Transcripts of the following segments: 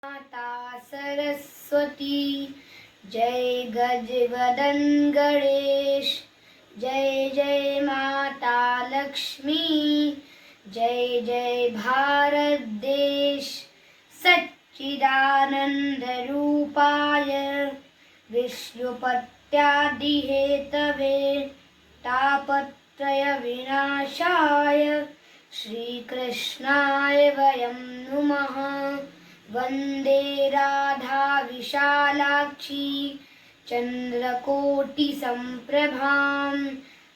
माता सरस्वती, जय गजवदन गणेश, जय जय माता लक्ष्मी, जय जय भारत देश। सच्चिदानंद रूपाय विष्णुपत्यादि हेतवे तापत्रय विनाशाय श्रीकृष्णाय वयं नुमः। वंदे राधा विशालाक्षी चंद्रकोटि संप्रभां,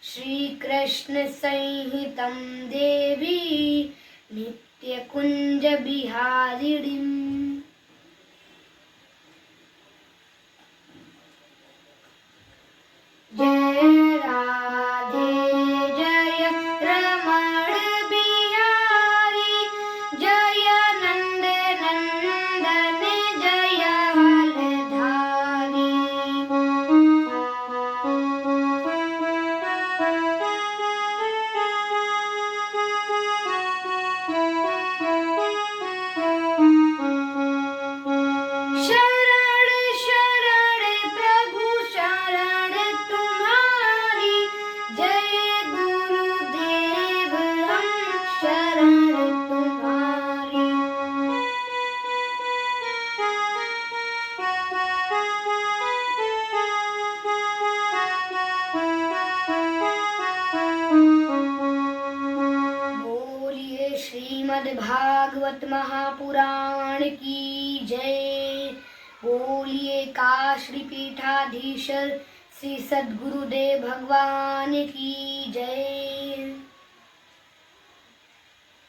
श्रीकृष्ण संहितं देवी नित्यकुंज बिहारिणीम्। जय राधे जय रमण बिहारी, जय नंद नंदन जय हलधारी। शरण शरण प्रभु शरण तुम्हारी, जय गुरुदेव हम शरण तुम्हारी। बोलिए श्रीमद् भागवत महापुराण की जय। बोलिए काशी पीठाधीश्वर श्री सद्गुरुदेव भगवान की जय।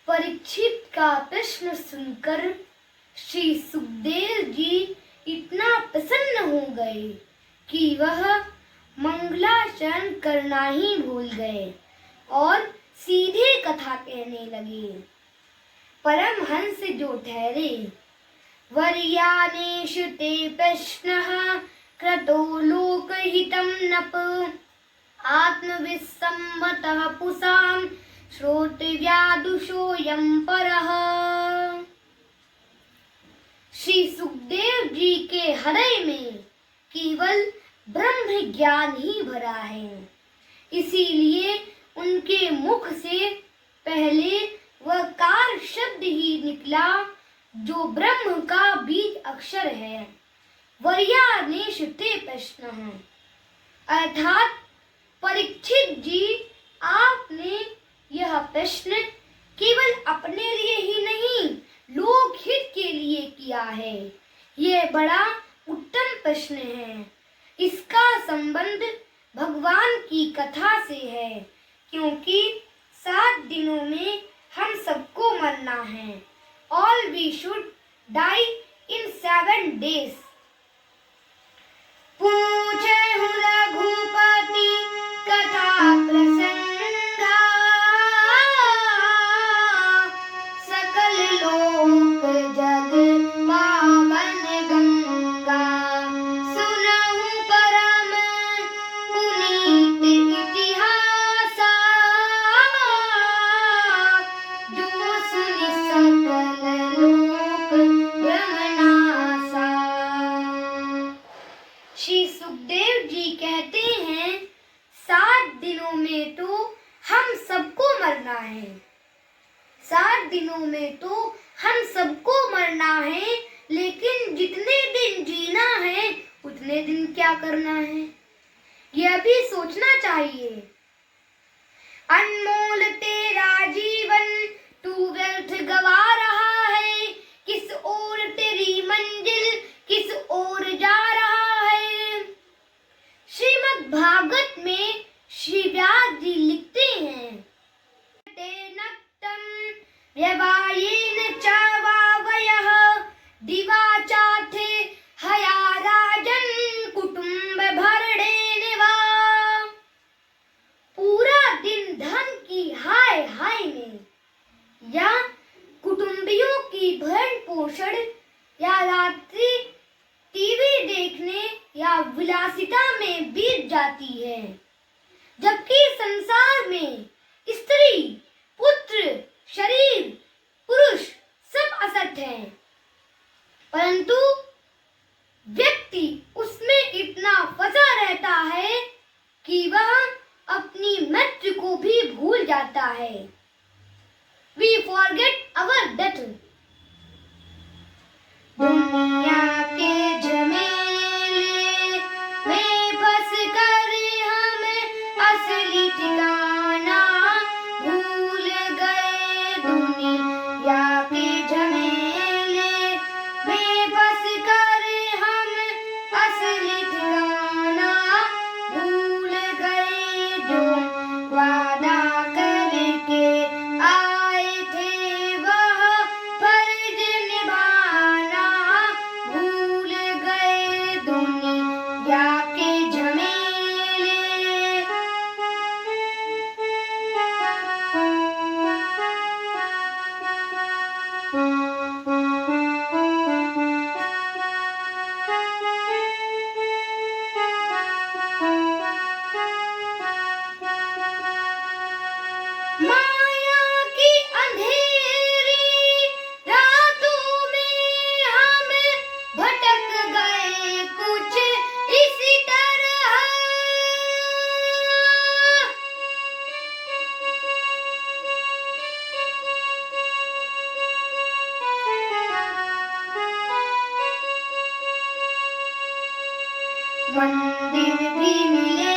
परीक्षित का प्रश्न सुनकर श्री सुखदेव जी इतना प्रसन्न हो गए कि वह मंगलाचरण करना ही भूल गए और सीधे कथा कहने लगे। परमहंस जो ठहरे, वर्यानेषु ते प्रश्नः क्रतो लोकहितं नप, आत्मविस्सम्मतः पुंसां श्रोतव्यादुषोऽयं परः। श्री सुखदेव जी के हृदय में केवल ब्रह्म ज्ञान ही भरा है, इसीलिए उनके मुख से पहले वह कार शब्द ही निकला जो ब्रह्म का बीज अक्षर है। वर्यानेषु ते प्रश्नः, अर्थात परीक्षित जी आपने यह प्रश्न केवल अपने लिए ही नहीं लोकहित के लिए किया है। यह बड़ा उत्तम प्रश्न है। इसका संबंध भगवान की कथा से है, क्योंकि 7 दिनों में हम सबको मरना है। All we should die in 7 days. पूछहु Raghupati कथा प्रसंगा, सकल लोक जग पावन गंगा। सुनहु परम पुनीत इतिहासा, जो सुनि सकल लोक ब्रह्मनासा। श्री सुखदेव जी कहते हैं 7 दिनों में तो हम सबको मरना है। 7 दिनों में तो हम सबको मरना है, लेकिन जितने दिन जीना है उतने दिन क्या करना है, यह भी सोचना चाहिए। अनमोल तेरा जीवन तू व्यर्थ गवा रहा है, किस ओर तेरी मंजिल किस ओर जा रहा है। श्रीमद् भागवत में श्री व्यास जी लिखते हैं, तेनक्तं व्यवायेन च वावयः दिवा चाथे हया राजन् कुटुम्ब भरणेन वा। पूरा दिन धन की हाय हाय में या कुटुंबियों की भरण पोषण या रात्रि टीवी देखने या विलासिता में बीत जाती है, जबकि संसार में स्त्री पुत्र शरीर पुरुष सब असत हैं। परंतु व्यक्ति उसमें इतना फंसा रहता है कि वह अपनी मृत्यु को भी भूल जाता है। We forget our death. दुनिया के झमेले में फंस कर हम असली ठिकाना भूल गए। दुनिया के झमेले में फंस कर हम असली ठिकाना भूल गए। जो वादा करके आए थे वह फर्ज निभाना भूल गए। दुनिया के झमेले माया की अंधेरी रातों में हम भटक गए कुछ इसी तरह। मंदिर भी मिले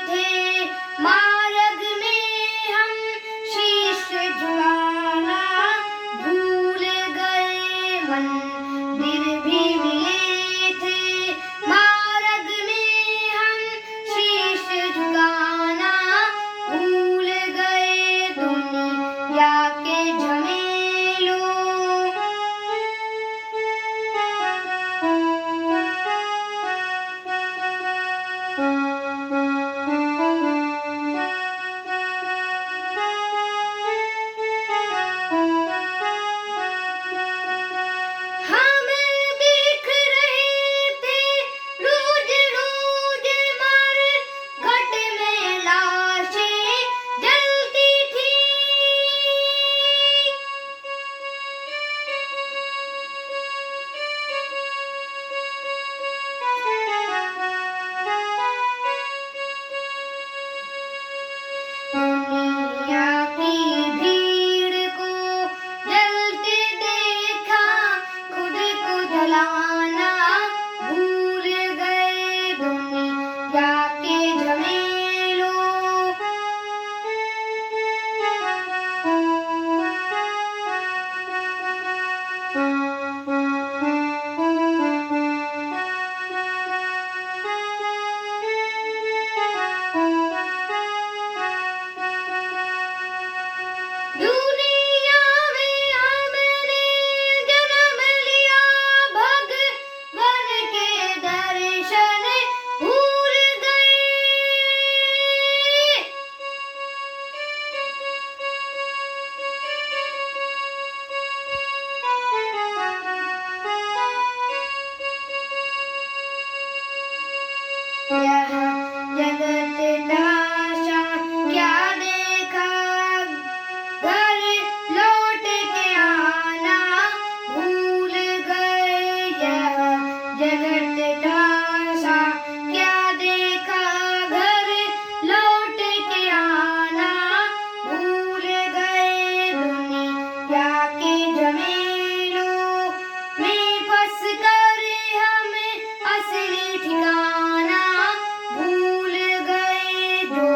थे मार्ग में हम शीश झुकाना भूल गए। मंदिर भी मिले थे मार्ग में हम शीश झुकाना भूल गए। दुनिया के झमेलों हम देख रहे थे रोज रोज मर घट में लाशें जलती थी। दुनिया की भीड़ को जलते देखा खुद को जलाना भूल गए। दुनिया के झमेलों दुनिया में हमने जन्म लिया भगवान के दर्शन भूल गए। यह जगत तमाशा क्या देखा घर लौट के आना भूल गए। यह जगत तमाशा क्या देखा घर लौट के आना भूल गए। दुनिया के झमेलों में फंस कर हम असली ठिकाना भूल गए। जो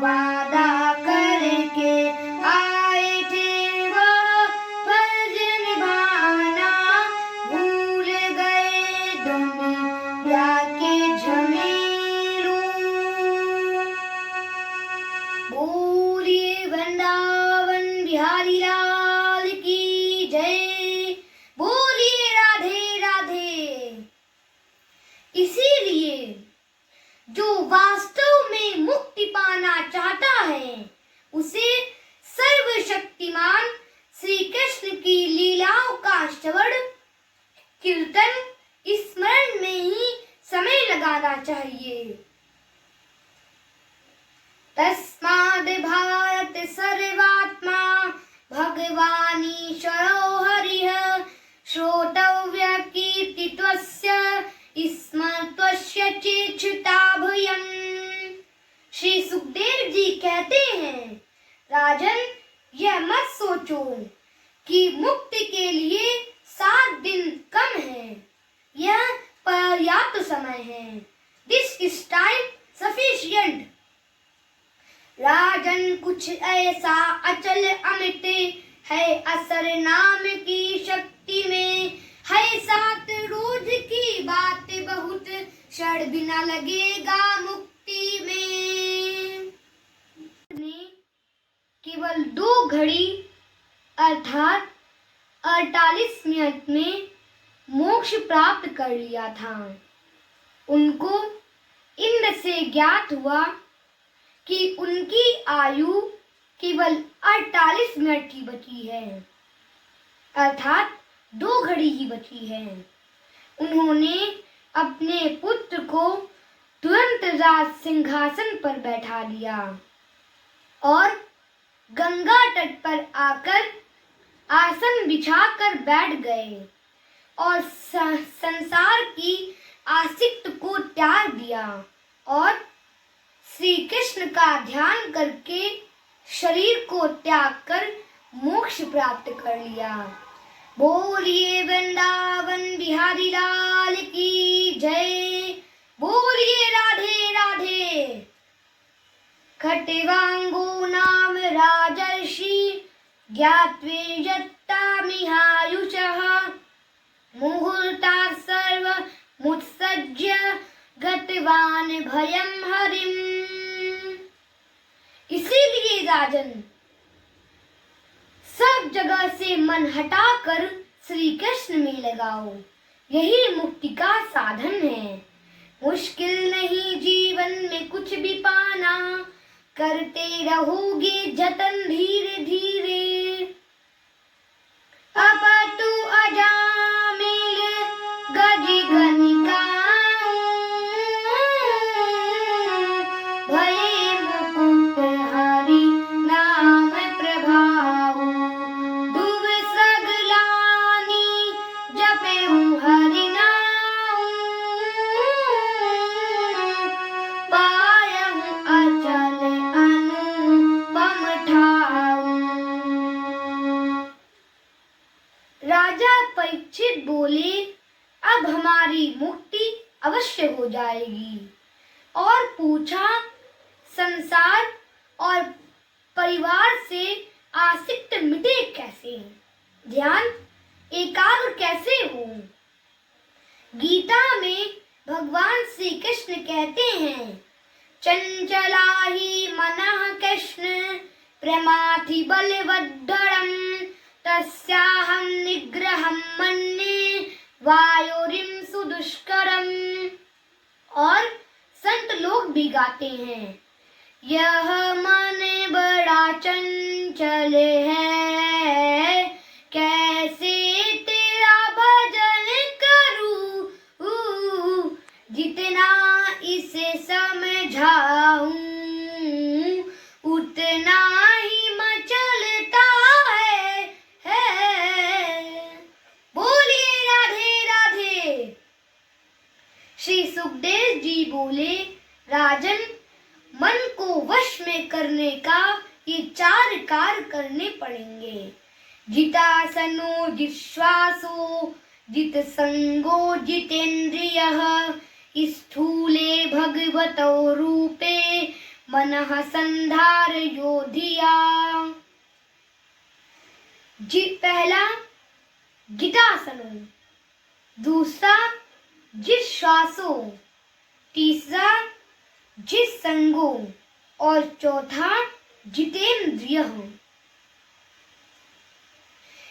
वादा करके आए थे वह फर्ज निभाना भूल गए। दुनिया के झमेलों बोलिए वृंदावन बिहारी लाल की जय। बोलिए राधे राधे। इसीलिए जो वास्तव में मुक्ति पाना चाहता है उसे सर्वशक्तिमान श्री कृष्ण की लीलाओं का श्रवण कीर्तन स्मरण में ही समय लगाना चाहिए। तस्माद् भारत सर्वात्मा भगवानीश्वरो हरिः श्रोतव्य कुछ ऐसा अचल अमिट है असर नाम की शक्ति में, है 7 रोज की बात बहुत, क्षण बिना लगेगा मुक्ति में। केवल 2 घड़ी अर्थात 48 मिनट में मोक्ष प्राप्त कर लिया था। उनको इंद्र से ज्ञात हुआ कि उनकी आयु केवल 48 मिनट ही बची है, अर्थात 2 घड़ी ही बची है। उन्होंने अपने पुत्र को तुरंत राज सिंहासन पर बैठा लिया और गंगा तट पर आकर आसन बिछाकर बैठ गए और संसार की आसक्ति को त्याग दिया और श्री कृष्ण का ध्यान करके शरीर को त्याग कर मोक्ष प्राप्त कर लिया। बोलिए वृंदावन बिहारी लाल की जय, बोलिए राधे राधे। खट्वांगो नाम राजर्षि ज्ञात्वेयत्तामिहायुषः, मुहूर्तात् सर्वमुत्सृज्य गतवान भयं हरिम्। इसीलिए राजन, सब जगह से मन हटाकर श्री कृष्ण में लगाओ, यही मुक्ति का साधन है। मुश्किल नहीं जीवन में कुछ भी पाना, करते रहोगे जतन धीरे धीरे। अब तू अजामिल गज गनिका, भये मुकुट हरि नाम प्रभाव, दुब सगलानी जपेऊ हरि नाम, पायहु अचल अनुपम ठाऊ। राजा परीक्षित बोले, अब हमारी मुक्ति अवश्य हो जाएगी। और पूछा, संसार और परिवार से आसक्ति मिटे कैसे, ध्यान एकाग्र कैसे हो। गीता में भगवान श्री कृष्ण कहते हैं, चंचला ही मनः कृष्ण प्रमाथि बलवद्धरम्, तस्याहं निग्रहं मन्ये वायोरिं सुदुष्करम्। और संत लोग भी गाते हैं, यह मन बड़ा चंचल है, कैसे तेरा भजन करूं, जितना इसे समझाऊं उतना ही मचलता है। बोलिए राधे राधे। श्री सुखदेव जी बोले, राजन, मन को वश में करने का ये 4 कार्य करने पड़ेंगे। जितासनो जिश्वासो जित संगो जितेन्द्रियः, स्थूले भगवतो रूपे मनः संधारयो धिया। पहला जितासनो, दूसरा जिश्वासो, तीसरा जिस संगो और चौथा जितेंद्रिय।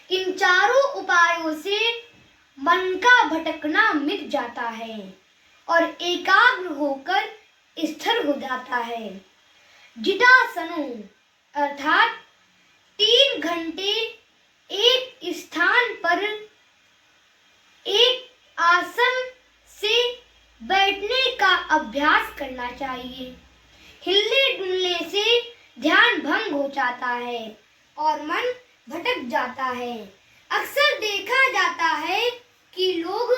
इन चारों उपायों से मन का भटकना मिट जाता है और एकाग्र होकर स्थिर हो जाता है। जितासनो अर्थात 3 घंटे एक स्थान पर एक आसन से बैठने का अभ्यास करना चाहिए। हिलने डुलने से ध्यान भंग हो जाता है और मन भटक जाता है। अक्सर देखा जाता है कि लोग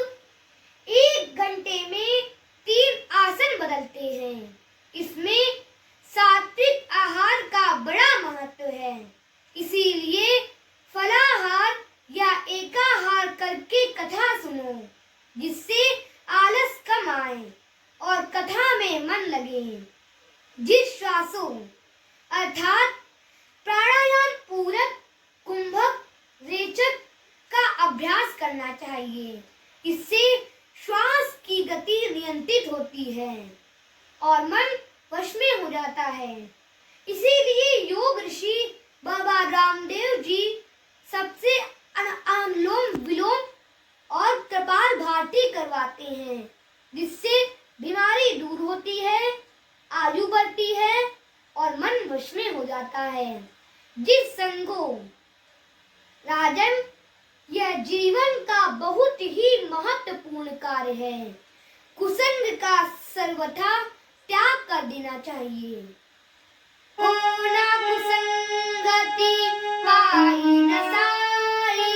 1 घंटे में 3 आसन बदलते हैं। इसमें सात्विक आहार का बड़ा महत्व है। इसीलिए फलाहार या एकाहार करके कथा सुनो, जिससे आलस कम आए और कथा में मन लगे। जिश्वासो अर्थात कुंभक रेचक का अभ्यास करना चाहिए। इससे श्वास की गति नियंत्रित होती है और मन वश में हो जाता है। इसीलिए योग ऋषि बाबा रामदेव जी सबसे अनुलोम विलोम और कपालभाति करवाते हैं, जिससे बीमारी दूर होती है, आयु बढ़ती है और मन वश में हो जाता है। जिस संगो राजन, यह जीवन का बहुत ही महत्वपूर्ण कार्य है। कुसंग का सर्वथा त्याग कर देना चाहिए। कोना कुसंगति पाई न सारी,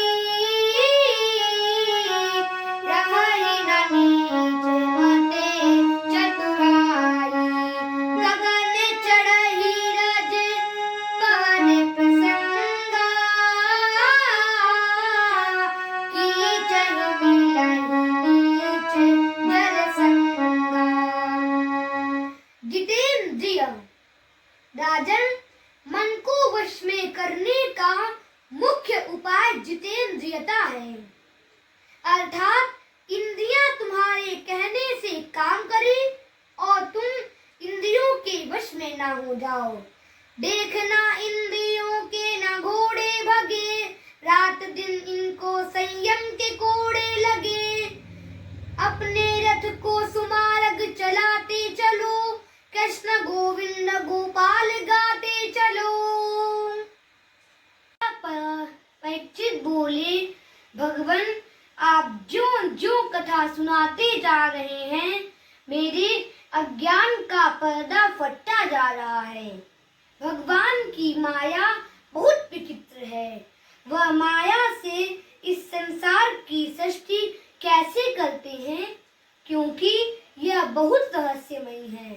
रहई न नीच मते चतुराई, गगन चढ़ही रज पवन प्रसंगा, कीचहि मिलहि नीच जल संगा। जितेंद्रिय राजन, मन को वश में करने का मुख्य उपाय जितेंद्रियता है, अर्थात इंद्रियां तुम्हारे कहने से काम करें और तुम इंद्रियों के वश में ना हो जाओ। देखना इंद्रियों के ना घोड़े भगे, रात दिन इनको संयम के कोड़े लगे। अपने रथ को सुमार्ग चलाते चलो, कृष्ण गोविंद गोपाल गाते चलो। परीक्षित बोले, भगवान आप जो जो कथा सुनाते जा रहे हैं, मेरे अज्ञान का पर्दा फटता जा रहा है। भगवान की माया बहुत विचित्र है। वह माया से इस संसार की सृष्टि कैसे करते हैं, क्योंकि यह बहुत रहस्यमयी है।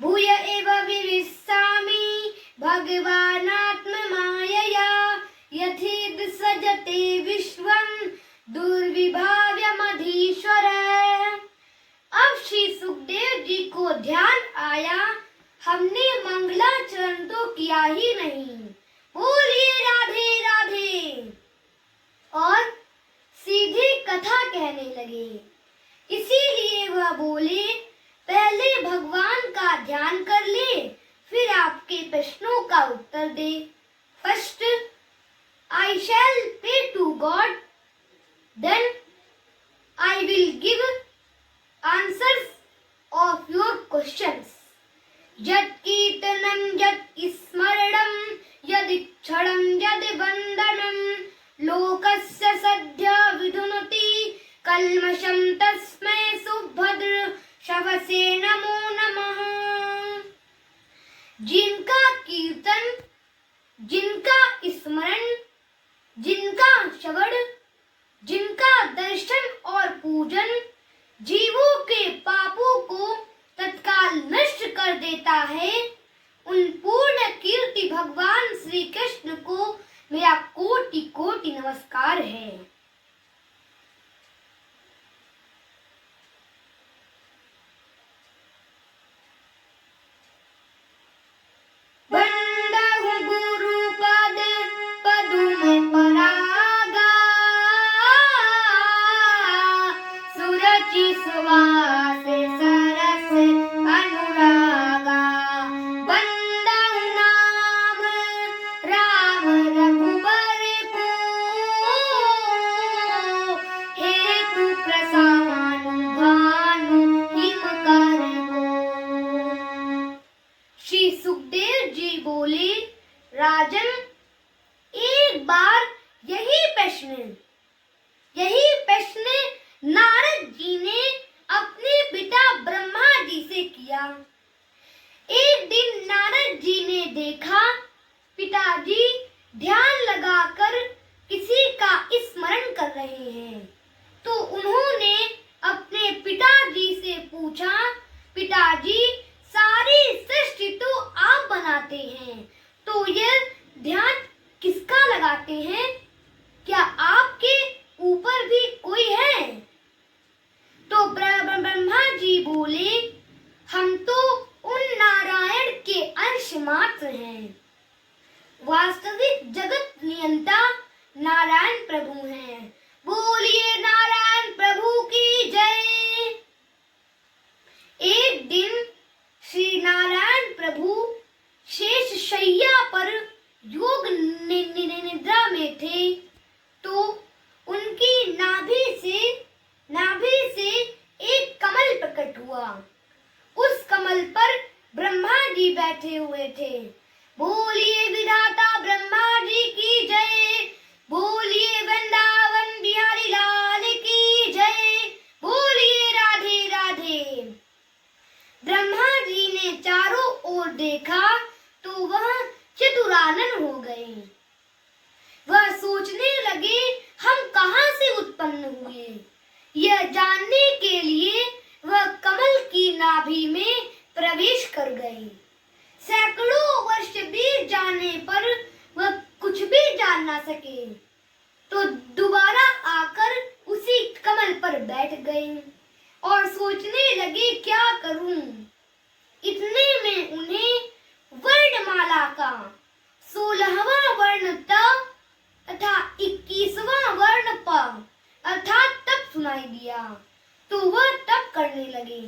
भूय एव विविस्सामि भगवानात्ममायया, यथेद सजते विश्वं दुर्विभाव्यमधीश्वर। अब श्री सुखदेव जी को ध्यान आया, हमने मंगलाचरण तो किया ही नहीं। बोलिए राधे राधे, और सीधे कथा कहने लगे। इसीलिए वह बोले, पहले भगवान का ध्यान कर ले, फिर आपके प्रश्नों का उत्तर दे। First, I shall pray to God, then I will give answers of your questions. यत् कीर्तनं यत् स्मरणं यदिक्षणं यदि वन्दनं, लोकस्य सद्य विधुनोति कल्मषं तस्मै सुभद्र शवसे नमो नमः। जिनका कीर्तन, जिनका स्मरण, जिनका श्रवण, जिनका दर्शन और पूजन जीवों के पापों को तत्काल नष्ट कर देता है, उन पूर्ण कीर्ति भगवान श्री कृष्ण को मेरा कोटि कोटि नमस्कार है। सुखदेव जी बोले, राजन, एक बार यही प्रश्न नारद जी ने अपने पिता ब्रह्मा जी से किया। एक दिन नारद जी ने देखा पिताजी ध्यान लगाकर किसी का स्मरण कर रहे हैं, तो उन्होंने अपने पिताजी से पूछा, पिताजी सारी सृष्टि तो आप बनाते हैं, तो यह ध्यान किसका लगाते हैं? क्या आपके ऊपर भी कोई है? तो ब्रह्मा जी बोले, हम तो उन नारायण के अंश मात्र हैं। वास्तविक जगत नियंता नारायण प्रभु हैं। बोलिए नारायण प्रभु की जय। एक दिन श्री नारायण प्रभु शेष शैया पर योग निद्रा में थे तो उनकी नाभि से एक कमल प्रकट हुआ। उस कमल पर ब्रह्मा जी बैठे हुए थे। बोलिए विधाता ब्रह्मा जी की जय। बोलिए वृंदावन बिहारी लाल की जय। बोलिए राधे राधे। ब्रह्मा जी ने चारों ओर देखा तो वह चतुरानन हो गए। वह सोचने लगे हम कहां से उत्पन्न हुए। यह जानने के लिए वह कमल की नाभि में प्रवेश कर गए। सैकड़ों वर्ष बीत जाने पर वह कुछ भी जान ना सके तो दोबारा आकर उसी कमल पर बैठ गए और सोचने लगे क्या करूं। इतने में उन्हें वर्णमाला का 16वां वर्ण त तथा 21वां वर्ण प अर्थात तप सुनाई दिया तो वह तप करने लगे।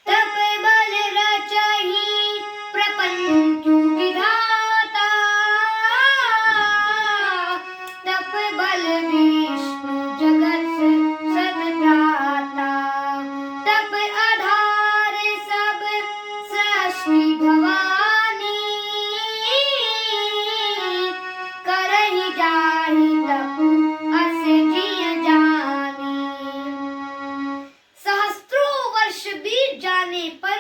तप बल रचहि प्रपंच विधाता, तप बल विष्णु जगत सत्त्राता, तप आधार सब सृष्टि भवानी, करहि जाहि तप अस जिय जानी। सहस्त्रों वर्ष बीत जाने पर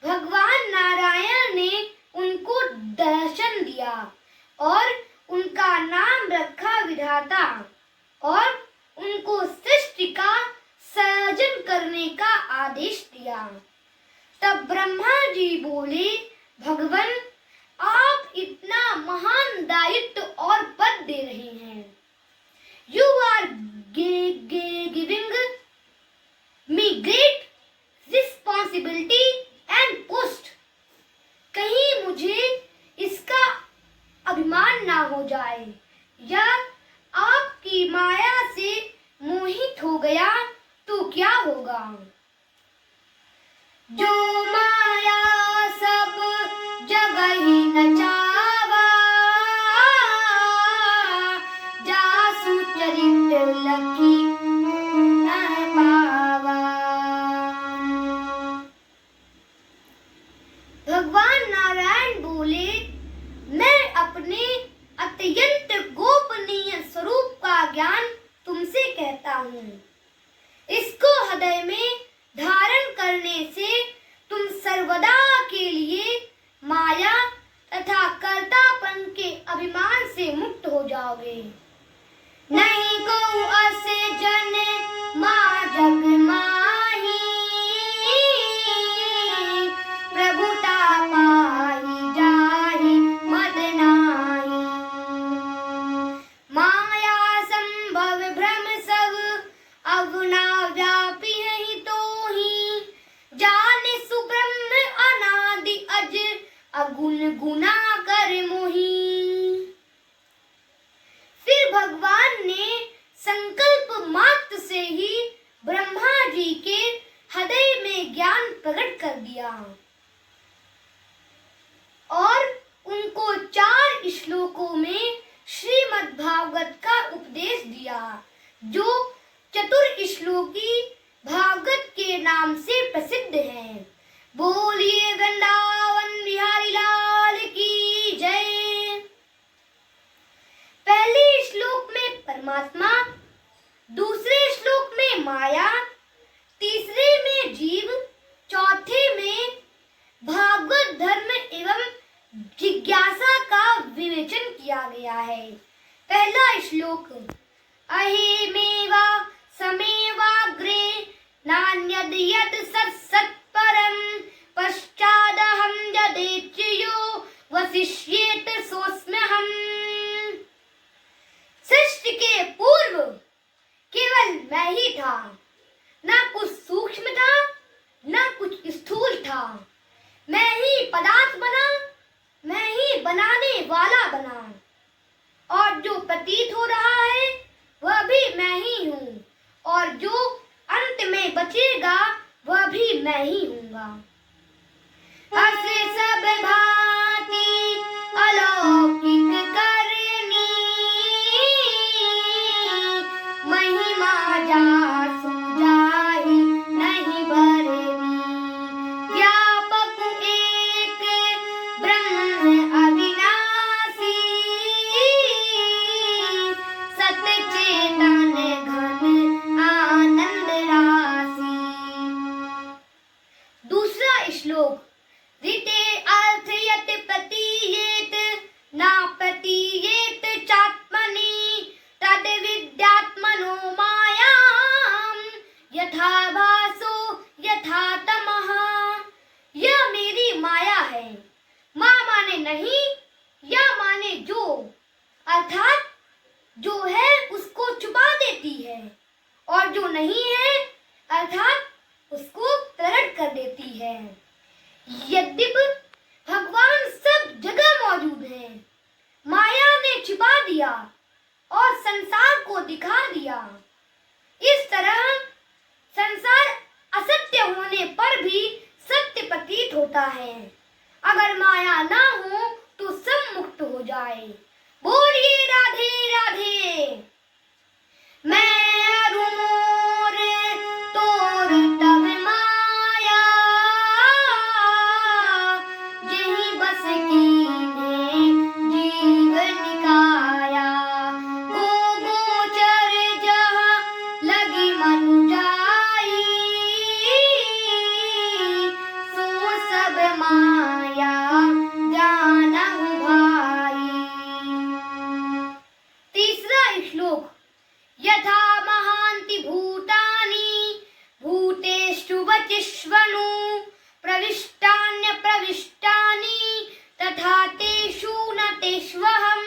भगवान नारायण ने उनको दर्शन दिया और उनका नाम रखा विधाता और उनको सृष्टि का सर्जन करने का आदेश दिया। तब ब्रह्मा जी बोले, भगवान आप इतना महान दायित्व और पद दे रहे हैं। You are giving me great responsibility and post. कहीं मुझे इसका अभिमान ना हो जाए या आपकी माया से मोहित हो गया तो क्या होगा। जो माया सब जगहि नचावा, जासु चरित्र लखी न पावा। भगवान नारायण बोले, मैं अपने अत्यंत गोपनीय स्वरूप का ज्ञान तुमसे कहता हूँ। इसको हृदय में धारण करने से तुम सर्वदा के लिए माया तथा कर्तापन के अभिमान से मुक्त हो जाओगे। नहीं को अस जन मां जग माही, प्रभुता पाहि जाहि मद नाही। माया संभव भ्रम सब अगुना व्यापी है तोहि, जाने सुब्रह्म अनादि अज अगुण गुना कर मोहि। फिर भगवान ने संकल्प मात्र से ही ब्रह्मा जी के हृदय में ज्ञान प्रकट कर दिया और उनको 4 श्लोकों में श्रीमद् भागवत का उपदेश दिया जो चतुर्श्लोकी भागवत के नाम से प्रसिद्ध है। बोलिए वृंदावन बिहारी लाल की जय। पहले श्लोक में परमात्मा, दूसरे श्लोक में माया, तीसरे में जीव, चौथे में भागवत धर्म एवं जिज्ञासा का विवेचन किया गया है। पहला श्लोक, अहेमेवा समेवाग्रे नान्यद यद सत्सत्परं, पश्चादहं यदेच्यो वसिष्येत सोऽस्म्यहम्। सृष्टि के पूर्व केवल मैं ही था, ना कुछ सूक्ष्म था ना कुछ स्थूल था। मैं ही पदार्थ बना, मैं ही बनाने वाला बना और जो प्रतीत हो रहा है वह भी मैं ही हूँ, और जो अंत में बचेगा वह भी मैं ही हूँगा। हसे सब भांति अलौकिक करनी, महिमा जासु जाहि नहीं बरनी। व्यापक एक ब्रह्म अविनाशी, सतचेतन घन आनंद राशि। दूसरा श्लोक। ऋते अर्थ यत प्रतीयेत न प्रतीयेत चात्मनि, तद विद्यात्मनो मायां यथा भासो यथा तमः। यह मेरी माया है। माँ माने नहीं, या माने जो, अर्थात जो है उसको छुपा देती है, और जो नहीं है अर्थात उसको प्रकट कर देती है। यद्यपि भगवान सब जगह मौजूद हैं, माया ने छिपा दिया और संसार को दिखा दिया। इस तरह संसार असत्य होने पर भी सत्य प्रतीत होता है। अगर माया ना हो तो सब मुक्त हो जाए। बोलिए राधे राधे। मैं अरु मोर तोर तब माया, जेहि बस कीन्हे जीव निकाया। गो गोचर जहाँ लगी मनु जाई, सो सब माया जानहु भाई। तीसरा श्लोक। यथा महान्ति भूतानि भूतेषु वचिष्वनु, प्रविष्टान्य प्रविष्टानि तथा तेषु न तेष्वहम्।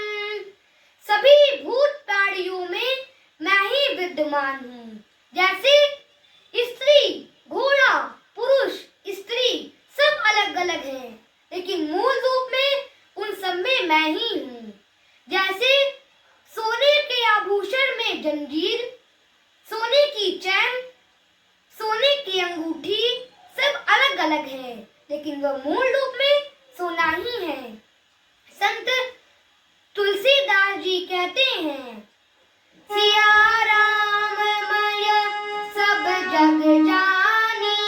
सभी भूत प्राणियों में मैं ही विद्यमान हूँ। जैसे स्त्री, घोड़ा, पुरुष, स्त्री सब अलग अलग हैं, लेकिन मूल रूप में उन सब में मैं ही हूँ। जैसे सोने के आभूषण में जंजीर, सोने की चैन, सोने की अंगूठी सब अलग अलग है, लेकिन वह मूल रूप में सोना ही है। संत तुलसीदास जी कहते हैं, सिया राम मय सब जग जानी,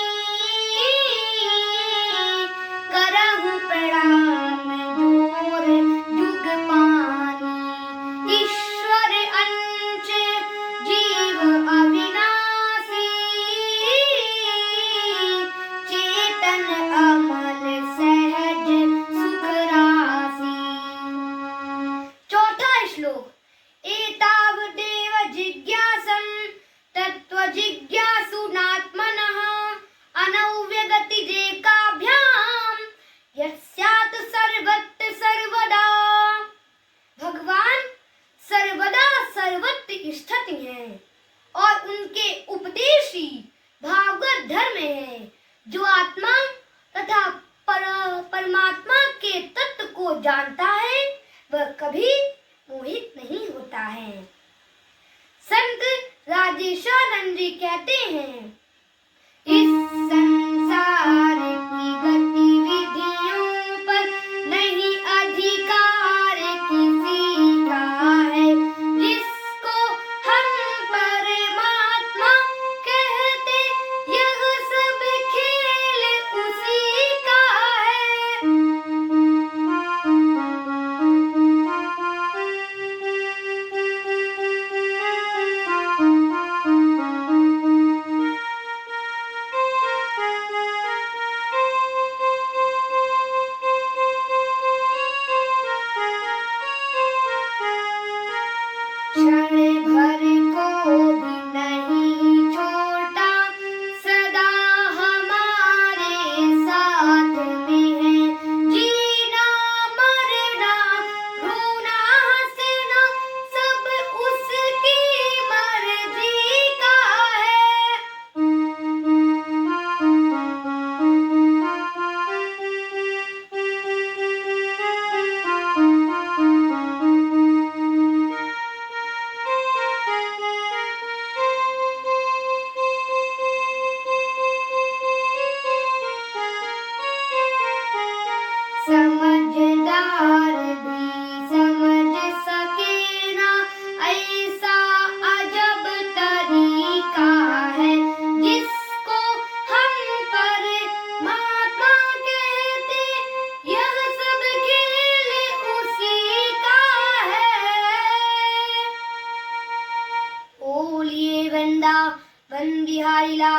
करहु प्रणाम जोर जुग पानी। ईश्वर अंश जीव अविनाशी, चेतन अमल सहज सुख राशि। चौथा श्लोक। एतावदेव जिज्ञासं तत्त्व जिज्ञासुनात्मनः, अनव्यगतिरेकाभ्यां यस्यात् सर्वत्र सर्वदा। भगवान सर्वदा सर्वत्र स्थित हैं और उनके उपदेश ही भागवत धर्म है। जो आत्मा तथा परमात्मा के तत्व को जानता है वह कभी मोहित नहीं होता है। संत राजेशानंद जी कहते हैं, इस संसार की गतिविधियों पर नहीं अधिकार किसी का है, जिसको हम परमात्मा कहते यह सब खेल उसी का है।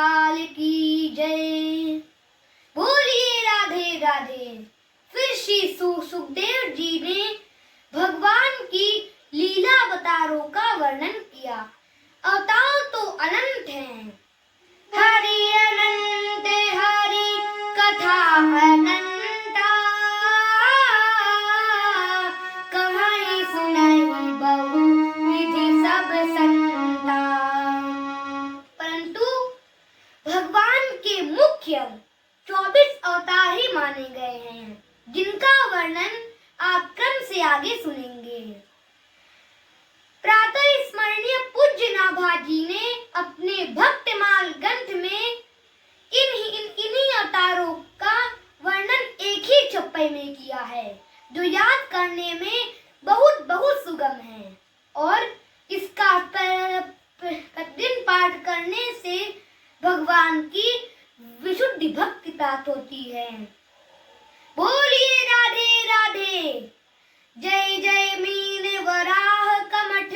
लाल की जय। बोलिए राधे राधे। फिर श्री सुखदेव जी ने भगवान की लीला अवतारों का वर्णन किया। अवतार तो अनंत हैं। हरि अनंत हरि कथा अनंता, कहाई सुनाई बहु विधि सब संता। परंतु भगवान के मुख्य 24 अवतार ही माने गए हैं, जिनका वर्णन आप क्रम से आगे सुनेंगे। प्रातः स्मरणीय पूज्य नाभाजी ने अपने भक्तिमाल ग्रंथ में इन्हीं अवतारों का वर्णन एक ही चौपाई में किया है, जो याद करने में बहुत बहुत सुगम है और इसका प्रतिदिन पाठ करने से भगवान की विशुद्ध भक्ति प्राप्त होती है। बोलिए राधे राधे। जय जय मीन वराह कमठ,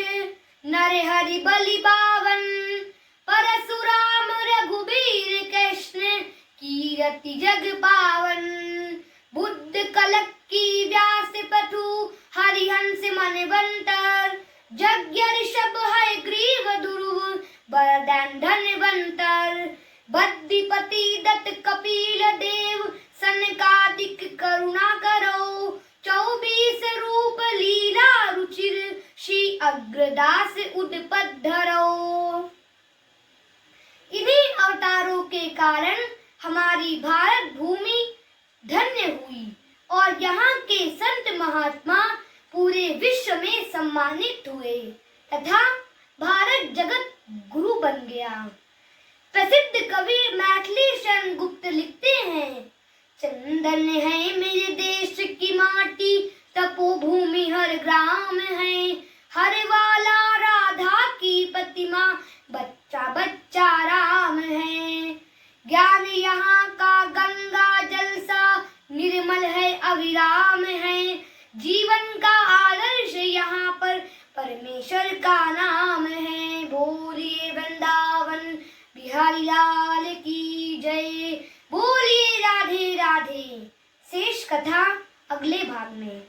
नर हरि बलि बावन, परशुराम रघुबीर कृष्ण, कीरति जग पावन। बुद्ध कलक की व्यास पठु, हरिहंस मनवंतर, यज्ञ ऋषभ है ग्रीव दुर्व, बरदान धनवंतर। बद्धिपति दत्त कपिल देव, सनकादिक करुणा करो, 24 रूप लीला रुचिर, श्री अग्रदास उदपद धरो। इन्हीं अवतारों के कारण हमारी भारत भूमि धन्य हुई और यहाँ के संत महात्मा पूरे विश्व में सम्मानित हुए तथा भारत जगत गुरु बन गया। प्रसिद्ध कवि मैथिली शरण गुप्त लिखते हैं, चंदन है मेरे देश की माटी, तपोभूमि हर ग्राम है, हर वाला राधा की प्रतिमा, बच्चा बच्चा राम है। ज्ञान यहाँ का गंगा जल सा, निर्मल है अविराम है, जीवन का आदर्श यहाँ पर परमेश्वर का नाम है। बोलिए वृंदावन बिहारी लाल की जय। बोलिए राधे राधे। शेष कथा अगले भाग में।